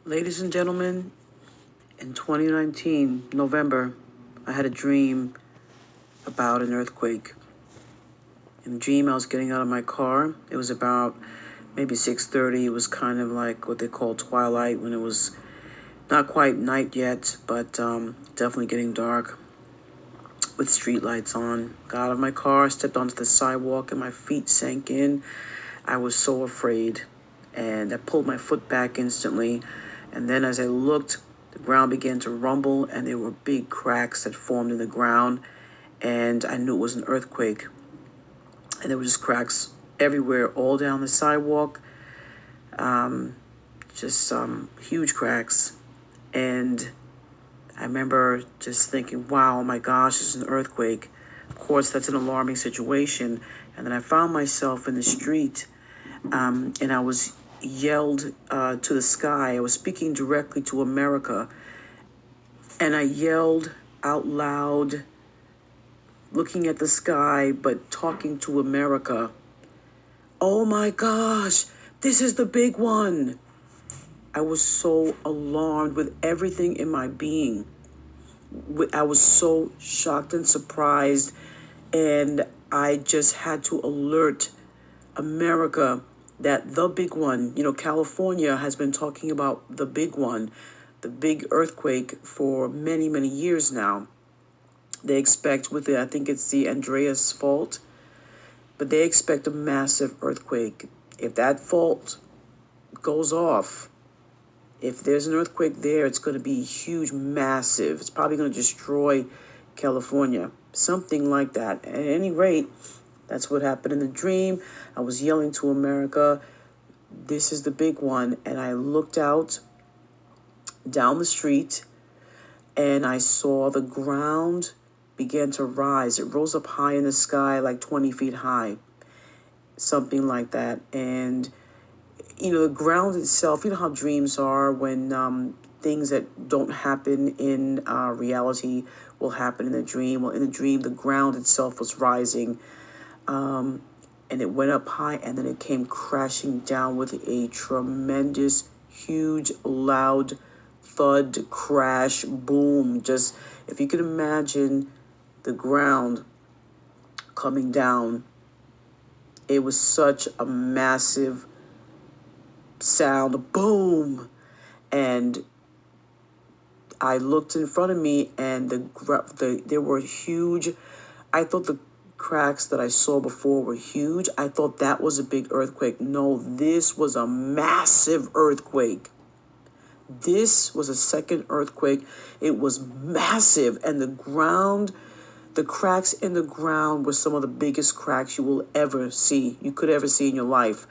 Ladies and gentlemen, in 2019, November, I had a dream about an earthquake. In the dream, I was getting out of my car. It was about maybe 6:30. It was kind of like what they call twilight, when it was not quite night yet, but definitely getting dark with street lights on. Got out of my car, stepped onto the sidewalk, and my feet sank in. I was so afraid, and I pulled my foot back instantly. And then as I looked, the ground began to rumble, and there were big cracks that formed in the ground, and I knew it was an earthquake. And there were just cracks everywhere, all down the sidewalk, just huge cracks. And I remember just thinking, wow, oh my gosh, it's an earthquake. Of course, that's an alarming situation. And then I found myself in the street, and I was yelled to the sky. I was speaking directly to America, and I yelled out loud, looking at the sky, but talking to America. Oh my gosh, this is the big one. I was so alarmed with everything in my being. I was so shocked and surprised, and I just had to alert America that the big one, California has been talking about the big one, the big earthquake for many, many years now. They expect I think it's the Andreas fault, but they expect a massive earthquake. If that fault goes off, if there's an earthquake there, it's going to be huge, massive. It's probably going to destroy California, something like that. At any rate, that's what happened in the dream. I was yelling to America, this is the big one. And I looked out down the street, and I saw the ground began to rise. It rose up high in the sky, like 20 feet high, something like that. And, the ground itself, you know how dreams are, when things that don't happen in reality will happen in the dream. Well, in the dream, the ground itself was rising. And it went up high, and then it came crashing down with a tremendous, huge, loud thud, crash, boom. Just, if you could imagine the ground coming down, it was such a massive sound, boom. And I looked in front of me, and there were huge, I thought the cracks that I saw before were huge. I thought that was a big earthquake. No, this was a massive earthquake. This was a second earthquake. It was massive, and the cracks in the ground were some of the biggest cracks you could ever see in your life.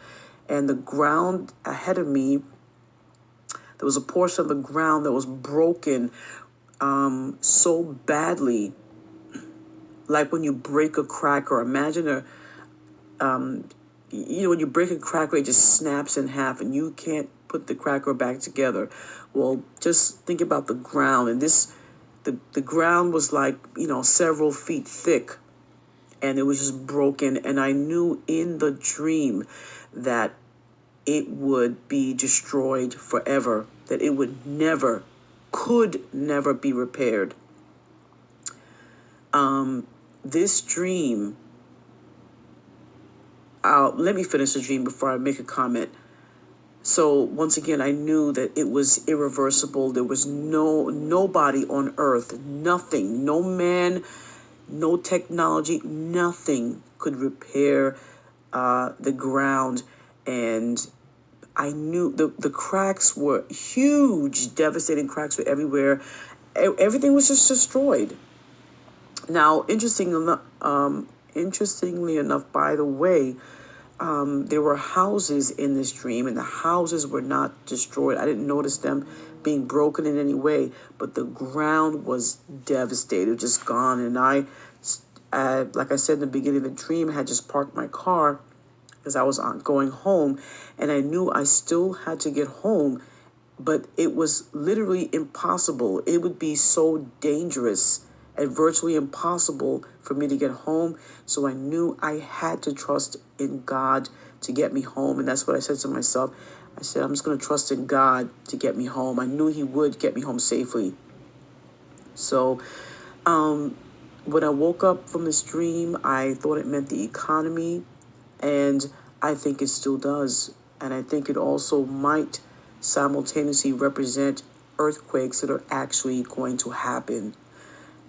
And the ground ahead of me, there was a portion of the ground that was broken so badly, like when you break a cracker. Imagine when you break a cracker, it just snaps in half, and you can't put the cracker back together. Well, just think about the ground, and the ground was like, several feet thick, and it was just broken. And I knew in the dream that it would be destroyed forever, that it could never be repaired. This dream, let me finish the dream before I make a comment. So once again, I knew that it was irreversible. There was nobody on earth, nothing, no man, no technology, nothing could repair the ground. And I knew the cracks were huge, devastating cracks were everywhere. Everything was just destroyed. Now, interestingly enough, by the way, there were houses in this dream, and the houses were not destroyed. I didn't notice them being broken in any way, but the ground was devastated, just gone. And I, like I said in the beginning of the dream, I had just parked my car because I was going home, and I knew I still had to get home, but it was literally impossible. It would be so dangerous and virtually impossible for me to get home. So I knew I had to trust in God to get me home. And that's what I said to myself. I said, I'm just going to trust in God to get me home. I knew he would get me home safely. So when I woke up from this dream, I thought it meant the economy, and I think it still does. And I think it also might simultaneously represent earthquakes that are actually going to happen.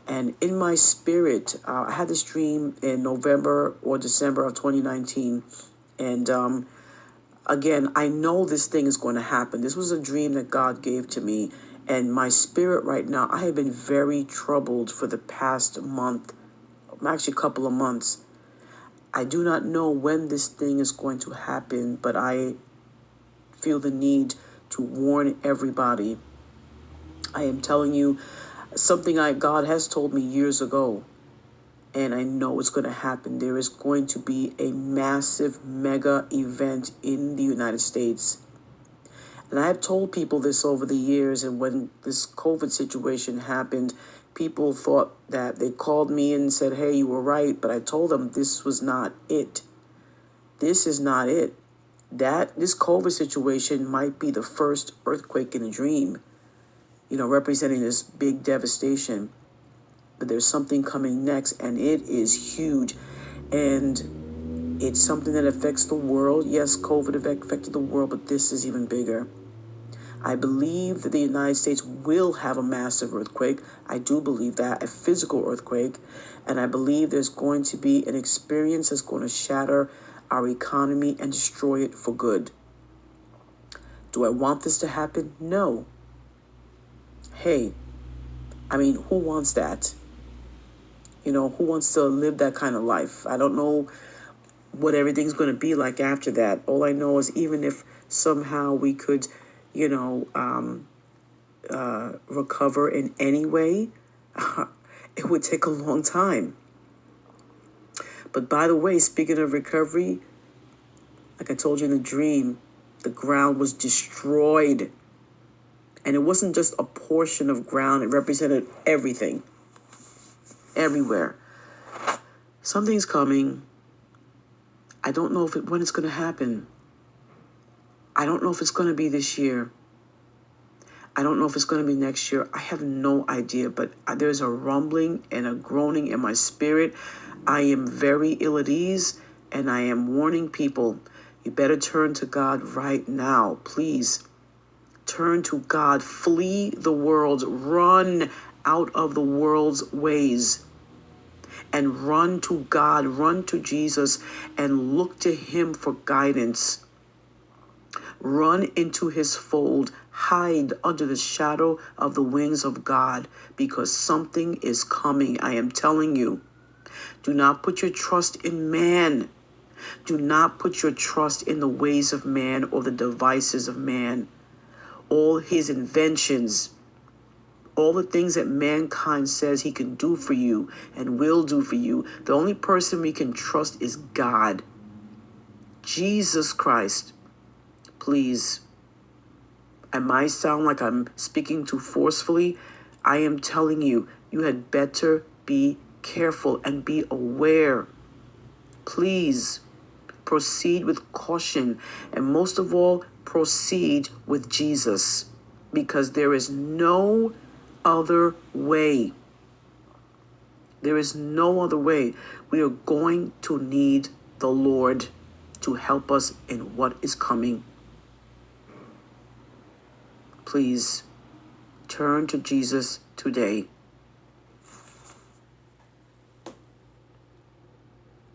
And in my spirit, I had this dream in November or December of 2019. And again, I know this thing is going to happen. This was a dream that God gave to me. And my spirit right now, I have been very troubled for the past month, actually a couple of months. I do not know when this thing is going to happen, but I feel the need to warn everybody. I am telling you something God has told me years ago, and I know it's going to happen. There is going to be a massive mega event in the United States. And I have told people this over the years, and when this COVID situation happened, people thought that they called me and said, hey, you were right, but I told them this was not it. This is not it. This COVID situation might be the first earthquake in a dream, representing this big devastation. But there's something coming next, and it is huge. And it's something that affects the world. Yes, COVID affected the world, but this is even bigger. I believe that the United States will have a massive earthquake. I do believe that, a physical earthquake. And I believe there's going to be an experience that's going to shatter our economy and destroy it for good. Do I want this to happen? No. Hey, who wants that? Who wants to live that kind of life? I don't know what everything's going to be like after that. All I know is even if somehow we could, recover in any way, it would take a long time. But by the way, speaking of recovery, like I told you in the dream, the ground was destroyed. And it wasn't just a portion of ground. It represented everything. Everywhere. Something's coming. I don't know when it's going to happen. I don't know if it's going to be this year. I don't know if it's going to be next year. I have no idea, but there's a rumbling and a groaning in my spirit. I am very ill at ease, and I am warning people, you better turn to God right now. Please turn to God. Flee the world. Run out of the world's ways. And run to God. Run to Jesus and look to him for guidance. Run into his fold. Hide under the shadow of the wings of God, because something is coming. I am telling you. Do not put your trust in man. Do not put your trust in the ways of man or the devices of man. All his inventions, all the things that mankind says he can do for you and will do for you. The only person we can trust is God. Jesus Christ. Please. I might sound like I'm speaking too forcefully. I am telling you, you had better be careful and be aware. Please proceed with caution, and most of all, proceed with Jesus, because there is no other way. There is no other way. We are going to need the Lord to help us in what is coming. Please turn to Jesus today.